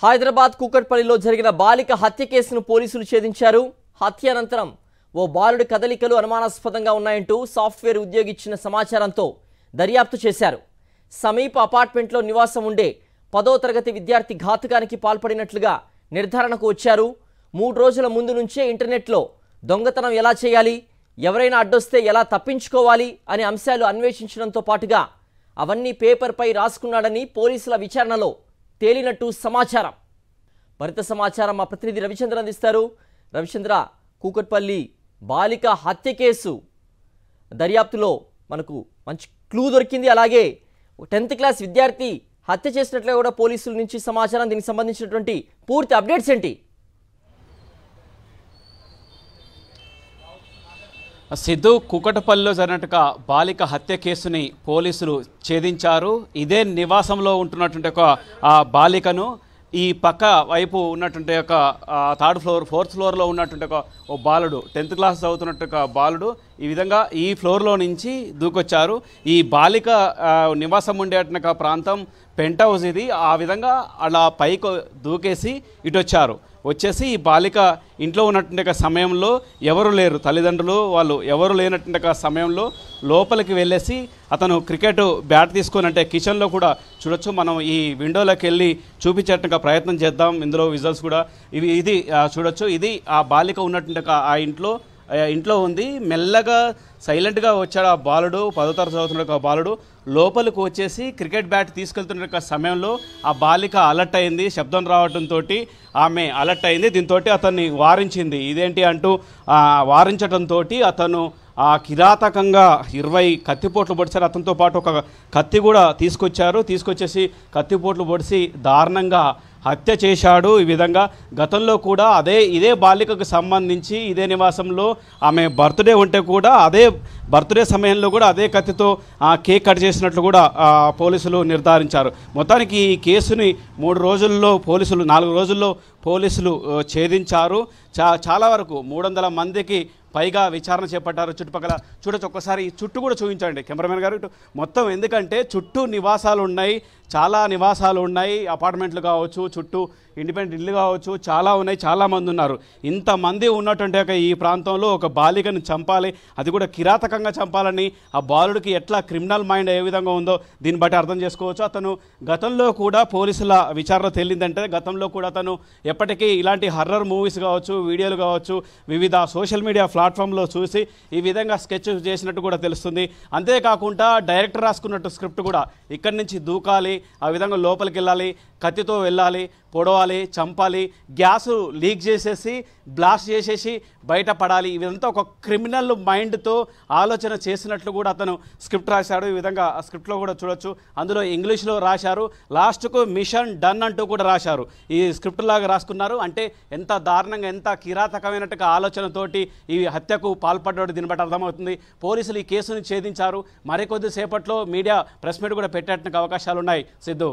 హైదరాబాద్ కూకట్పల్లిలో జరిగిన బాలిక హత్య కేసును పోలీసులు ఛేదించారు. హత్య అనంతరం ఓ బాలుడి కదలికలు అనుమానాస్పదంగా ఉన్నాయంటూ సాఫ్ట్వేర్ ఉద్యోగి ఇచ్చిన సమాచారంతో దర్యాప్తు చేశారు. సమీప అపార్ట్మెంట్లో నివాసం ఉండే 10వ తరగతి విద్యార్థి ఘాతుకానికి పాల్పడినట్లుగా నిర్ధారణకు వచ్చారు. 3 రోజుల ముందు నుంచే ఇంటర్నెట్లో దొంగతనం ఎలా చేయాలి, ఎవరైనా అడ్డొస్తే ఎలా తప్పించుకోవాలి అనే అంశాలు అన్వేషించడంతో పాటుగా అవన్నీ పేపర్పై రాసుకున్నాడని పోలీసుల విచారణలో తేలినట్టు సమాచారం. మరింత సమాచారం మా ప్రతినిధి రవిచంద్ర అందిస్తారు. రవిచంద్ర, కూకట్పల్లి బాలిక హత్య కేసు దర్యాప్తులో మనకు మంచి క్లూ దొరికింది. అలాగే 10th క్లాస్ విద్యార్థి హత్య చేసినట్లుగా కూడా పోలీసుల నుంచి సమాచారం. దీనికి సంబంధించినటువంటి పూర్తి అప్డేట్స్ ఏంటి? సిద్ధు, కూకట్పల్లిలో జరిగినట్టుగా బాలిక హత్య కేసుని పోలీసులు ఛేదించారు. ఇదే నివాసంలో ఉంటున్నటువంటి ఒక బాలికను ఈ పక్క వైపు ఉన్నటువంటి ఒక 3rd ఫ్లోర్ 4th ఫ్లోర్లో ఉన్నటువంటి ఒక బాలుడు 10th క్లాస్ చదువుతున్నట్టు ఒక బాలుడు ఈ విధంగా ఈ ఫ్లోర్లో నుంచి దూకొచ్చారు. ఈ బాలిక నివాసం ఉండేట ప్రాంతం పెంట్ హౌస్ ఇది. ఆ విధంగా అలా పైకి దూకేసి ఇటు వచ్చేసి ఈ బాలిక ఇంట్లో ఉన్నటువంటి సమయంలో ఎవరు లేరు, తల్లిదండ్రులు వాళ్ళు ఎవరు లేనటువంటి సమయంలో లోపలికి వెళ్ళేసి అతను క్రికెట్ బ్యాట్ తీసుకొని, అంటే కిచెన్లో కూడా చూడొచ్చు, మనం ఈ విండోలోకి వెళ్ళి చూపించేట్టుగా ప్రయత్నం చేద్దాం. ఇందులో విజువల్స్ కూడా ఇది చూడొచ్చు. ఇది ఆ బాలిక ఉన్నటువంటి ఆ ఇంట్లో ఉంది. మెల్లగా సైలెంట్గా వచ్చాడు ఆ బాలుడు. 10వ తరగతి చదువుతున్న బాలుడు లోపలికి వచ్చేసి క్రికెట్ బ్యాట్ తీసుకెళ్తున్న సమయంలో ఆ బాలిక అలర్ట్ అయింది. శబ్దం రావడంతో ఆమె అలర్ట్ అయింది. దీంతో అతన్ని వారించింది. ఇదేంటి అంటూ వారించడంతో అతను కిరాతకంగా 20 కత్తిపోట్లు పొడిచారు. అతనితో పాటు ఒక కత్తి కూడా తీసుకొచ్చేసి కత్తిపోట్లు పొడిచి దారుణంగా హత్య చేశాడు. ఈ విధంగా గతంలో కూడా ఇదే బాలికకు సంబంధించి ఇదే నివాసంలో ఆమె బర్త్డే ఉంటే కూడా అదే బర్త్డే సమయంలో కూడా అదే కత్తితో కేక్ కట్ చేసినట్లు కూడా పోలీసులు నిర్ధారించారు. మొత్తానికి ఈ కేసుని 4 రోజుల్లో పోలీసులు ఛేదించారు. చాలా వరకు 300 మందికి పైగా విచారణ చేపట్టారు. చుట్టుపక్కల చూడొచ్చు, ఒక్కసారి చుట్టూ కూడా చూపించండి కెమెరామెన్ గారు ఇటు మొత్తం. ఎందుకంటే చుట్టూ నివాసాలు ఉన్నాయి, చాలా నివాసాలు ఉన్నాయి. అపార్ట్మెంట్లు కావచ్చు, చుట్టూ ఇండిపెండెంట్ ఇల్లు కావచ్చు, చాలా ఉన్నాయి, చాలామంది ఉన్నారు. ఇంతమంది ఉన్నటువంటి ఈ ప్రాంతంలో ఒక బాలికను చంపాలి, అది కూడా కిరాతకంగా చంపాలని ఆ బాలుడికి ఎట్లా క్రిమినల్ మైండ్ ఏ విధంగా ఉందో దీన్ని బట్టి అర్థం చేసుకోవచ్చు. అతను గతంలో కూడా పోలీసుల విచారణ తేలిందంటే గతంలో కూడా అతను ఎప్పటికీ ఇలాంటి హర్రర్ మూవీస్ కావచ్చు, వీడియోలు కావచ్చు, వివిధ సోషల్ మీడియా ప్లాట్ఫామ్లో చూసి ఈ విధంగా స్కెచ్ చేసినట్టు కూడా తెలుస్తుంది. అంతేకాకుండా డైరెక్టర్ రాసుకున్నట్టు స్క్రిప్ట్ కూడా ఇక్కడి నుంచి దూకాలి, ఆ విధంగా లోపలికి వెళ్ళాలి, కత్తితో వెళ్ళాలి, పొడవాలి, చంపాలి, గ్యాసు లీక్ చేసేసి బ్లాస్ట్ చేసేసి బయటపడాలి. ఇదంతా ఒక క్రిమినల్ మైండ్తో ఆలోచన చేసినట్లు కూడా అతను స్క్రిప్ట్ రాశాడు. ఈ విధంగా ఆ స్క్రిప్ట్లో కూడా చూడొచ్చు. అందులో ఇంగ్లీష్లో రాశారు, లాస్ట్కు మిషన్ డన్ అంటూ కూడా రాశారు. ఈ స్క్రిప్ట్ లాగా రాసుకున్నారు. అంటే ఎంత దారుణంగా, ఎంత కిరాతకమైనట్టుగా ఆలోచనతోటి ఈ హత్యకు పాల్పడ్డాడు దీన్ని బట్టి అర్థమవుతుంది. పోలీసులు ఈ కేసును ఛేదించారు. మరికొద్ది సేపట్లో మీడియా ప్రెస్ మీట్ కూడా పెట్టేట అవకాశాలు ఉన్నాయి. సిద్ధు.